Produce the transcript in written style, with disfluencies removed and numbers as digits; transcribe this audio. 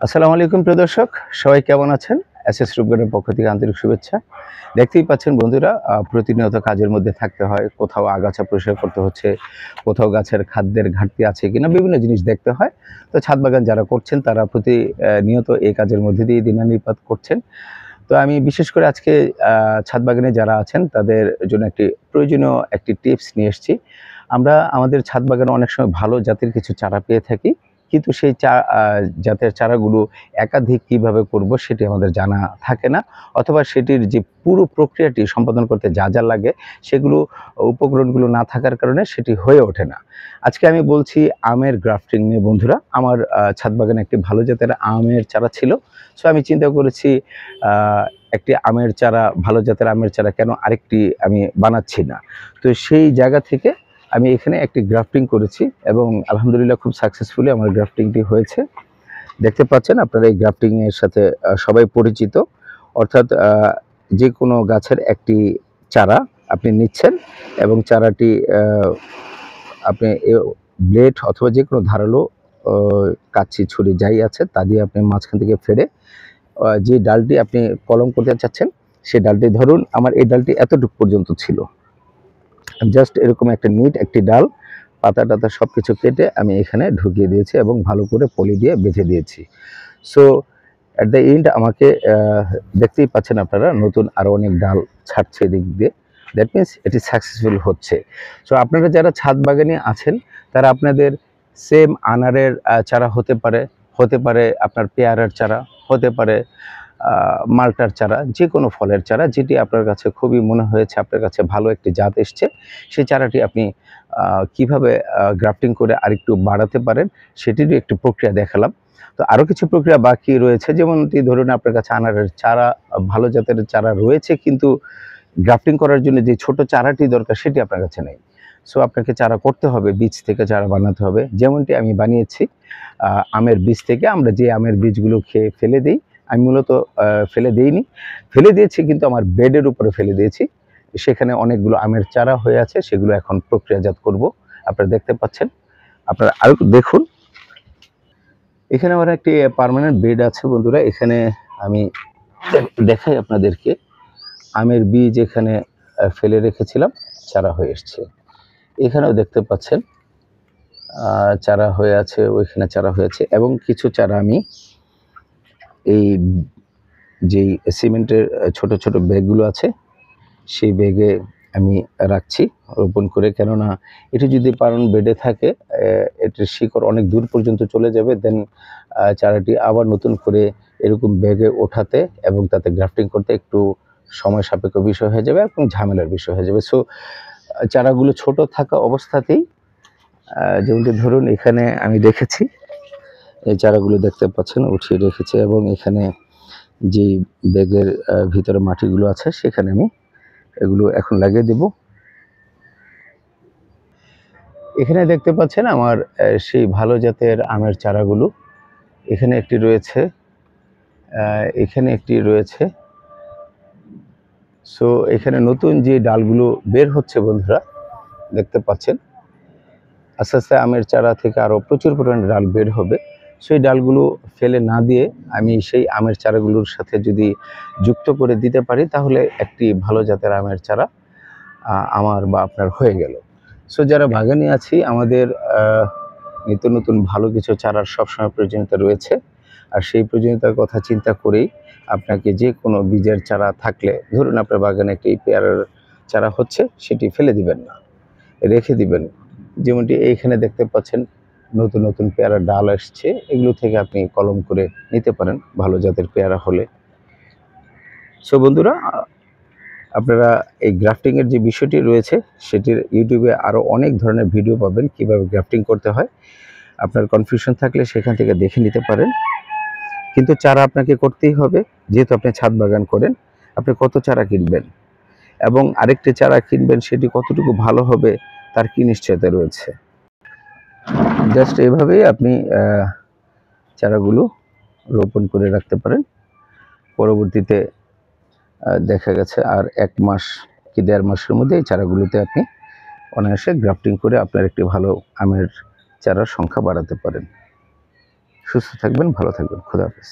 আসসালামু আলাইকুম প্রিয় দর্শক, সবাই কেমন আছেন? এসএস রূপগণের পক্ষ থেকে আন্তরিক শুভেচ্ছা। দেখতেই পাচ্ছেন বন্ধুরা, প্রতিনিয়ত কাজের মধ্যে থাকতে হয়। কোথাও আগাছা পরিষ্কার করতে হচ্ছে, কোথাও গাছের খাদ্যের ঘাটতি আছে কিনা বিভিন্ন জিনিস দেখতে হয়। তো ছাদ বাগান যারা করছেন তারা নিয়ত এই কাজের মধ্যে দিয়ে দিনানিপাত করছেন। তো আমি বিশেষ করে আজকে ছাদ বাগানে যারা আছেন তাদের জন্য প্রয়োজনীয় একটি টিপস নিয়ে এসেছি। আমরা আমাদের ছাদ বাগানে অনেক সময় ভালো জাতের কিছু চারা পেয়ে থাকি। কিন্তু সেই জাতের চারাগুলো একাধিক কিভাবে করব সেটি আমাদের জানা থাকে না, অথবা সেটির যে পুরো প্রক্রিয়াটি সম্পাদন করতে যা লাগে সেগুলো উপকরণগুলো না থাকার কারণে সেটি হয়ে ওঠে না। আজকে আমি বলছি আমের গ্রাফটিং নিয়ে বন্ধুরা। আমার ছাদ বাগানে একটি ভালো জাতের আমের চারা ছিল। সো আমি চিন্তা করেছি একটি আমের চারা, ভালো জাতের আমের চারা কেন আরেকটি আমি বানাচ্ছি না। তো সেই জায়গা থেকে আমি এখানে একটি গ্রাফটিং করেছি এবং আলহামদুলিল্লাহ খুব সাকসেসফুলি আমার গ্রাফটিংটি হয়েছে। দেখতে পাচ্ছেন আপনারা এই গ্রাফটিং এর সাথে সবাই পরিচিত। অর্থাৎ যে কোনো গাছের একটি চারা আপনি নিচ্ছেন এবং চারাটি আপনি ব্লেড অথবা যে কোনো ধারালো কাঁচি ছুরি যাই আছে তা দিয়ে আপনি মাঝখান থেকে ফেড়ে যে ডালটি আপনি কলম করতে চাচ্ছেন সেই ডালটি ধরুন, আমার এই ডালটি এতটুকু পর্যন্ত ছিল। জাস্ট এরকম একটি ডাল, পাতা টাতা সব কিছু কেটে আমি এখানে ঢুকিয়ে দিয়েছি এবং ভালো করে পলি দিয়ে বেঁধে দিয়েছি। সো অ্যাট দ্য এন্ড আমাকে দেখতেই পাচ্ছেন আপনারা নতুন আরও অনেক ডাল ছাড়ছে এদিক দিয়ে। দ্যাট মিনস এটি সাকসেসফুল হচ্ছে। সো আপনারা যারা ছাদ বাগানে আছেন তারা আপনাদের সেম আনারের চারা হতে পারে আপনার পেয়ারার চারা, হতে পারে মালটার চারা, যে কোনো ফলের চারা যেটি আপনার কাছে খুবই মনে হয়েছে, আপনার কাছে ভালো একটি জাত এসছে, সেই চারাটি আপনি কিভাবে গ্রাফটিং করে আরেকটু বাড়াতে পারেন সেটিরই একটি প্রক্রিয়া দেখালাম। তো আরও কিছু প্রক্রিয়া বাকি রয়েছে, যেমনটি ধরুন আপনার কাছে আনারের চারা, ভালো জাতের চারা রয়েছে কিন্তু গ্রাফটিং করার জন্য যে ছোট চারাটি দরকার সেটি আপনার কাছে নেই। সো আপনাকে চারা করতে হবে, বীজ থেকে চারা বানাতে হবে, যেমনটি আমি বানিয়েছি। আমের বীজ থেকে আমরা যে আমের বীজগুলো খেয়ে ফেলে দিই, আমি মূলত ফেলে দিইনি, ফেলে দিয়েছি কিন্তু আমার বেডের উপরে ফেলে দিয়েছি। সেখানে অনেকগুলো আমের চারা হয়ে আছে, সেগুলো এখন প্রক্রিয়াজাত করব। আপনারা দেখতে পাচ্ছেন, আপনারা আরও দেখুন। এখানে আমার একটি পার্মানেন্ট বেড আছে বন্ধুরা। এখানে আমি দেখাই আপনাদেরকে, আমের বীজ এখানে ফেলে রেখেছিলাম, চারা হয়ে এসছে। এখানেও দেখতে পাচ্ছেন চারা হয়ে আছে, ওইখানে চারা হয়েছে এবং কিছু চারা আমি এই যেই সিমেন্টের ছোট ছোট ব্যাগগুলো আছে সেই ব্যাগে আমি রাখছি রোপণ করে। কেননা এটি যদি পারণ বেডে থাকে এটির শিকড় অনেক দূর পর্যন্ত চলে যাবে, দেন চারাটি আবার নতুন করে এরকম ব্যাগে ওঠাতে এবং তাতে গ্রাফটিং করতে একটু সময় সাপেক্ষ বিষয় হয়ে যাবে এবং ঝামেলার বিষয় হয়ে যাবে। সো চারাগুলো ছোট থাকা অবস্থাতেই, যেমনটি ধরুন এখানে আমি রেখেছি, এই চারাগুলো দেখতে পাচ্ছেন উঠিয়ে রেখেছি এবং এখানে যেই ব্যাগের ভিতরে মাটিগুলো আছে সেখানে আমি এগুলো এখন লাগিয়ে দেব। এখানে দেখতে পাচ্ছেন আমার সেই ভালো জাতের আমের চারাগুলো। এখানে একটি রয়েছে, এখানে একটি রয়েছে। সো এখানে নতুন যে ডালগুলো বের হচ্ছে বন্ধুরা, দেখতে পাচ্ছেন আস্তে আস্তে আমের চারা থেকে আরও প্রচুর পরিমাণে ডাল বের হবে। সেই ডালগুলো ফেলে না দিয়ে আমি সেই আমের চারাগুলোর সাথে যদি যুক্ত করে দিতে পারি তাহলে একটি ভালো জাতের আমের চারা আমার বা আপনার হয়ে গেল। সো যারা বাগানে আছি, আমাদের নিত্য নতুন ভালো কিছু চারার সবসময় প্রয়োজনীয়তা রয়েছে। আর সেই প্রয়োজনীয়তার কথা চিন্তা করেই আপনাকে যে কোনো বীজের চারা থাকলে, ধরুন আপনার বাগানে একটি পেয়ারার চারা হচ্ছে, সেটি ফেলে দিবেন না, রেখে দিবেন। যেমনটি এইখানে দেখতে পাচ্ছেন নতুন নতুন পেয়ারার ডাল আসছে, এগুলো থেকে আপনি কলম করে নিতে পারেন ভালো জাতের পেয়ারা হলে। সো বন্ধুরা, আপনারা এই গ্রাফটিংয়ের যে বিষয়টি রয়েছে সেটির ইউটিউবে আরও অনেক ধরনের ভিডিও পাবেন কীভাবে গ্রাফটিং করতে হয়। আপনার কনফিউশন থাকলে সেখান থেকে দেখে নিতে পারেন। কিন্তু চারা আপনাকে করতেই হবে, যেহেতু আপনি ছাদ বাগান করেন। আপনি কত চারা কিনবেন এবং আরেকটি চারা কিনবেন সেটি কতটুকু ভালো হবে তার কি নিশ্চয়তা রয়েছে। জাস্ট এভাবেই আপনি চারাগুলো রোপণ করে রাখতে পারেন। পরবর্তীতে দেখা গেছে আর 1 মাস কি 1.5 মাসের মধ্যে এই চারাগুলোতে আপনি অনায়াসে গ্রাফটিং করে আপনার একটি ভালো আমের চারার সংখ্যা বাড়াতে পারেন। সুস্থ থাকবেন, ভালো থাকবেন। খোদা হাফেজ।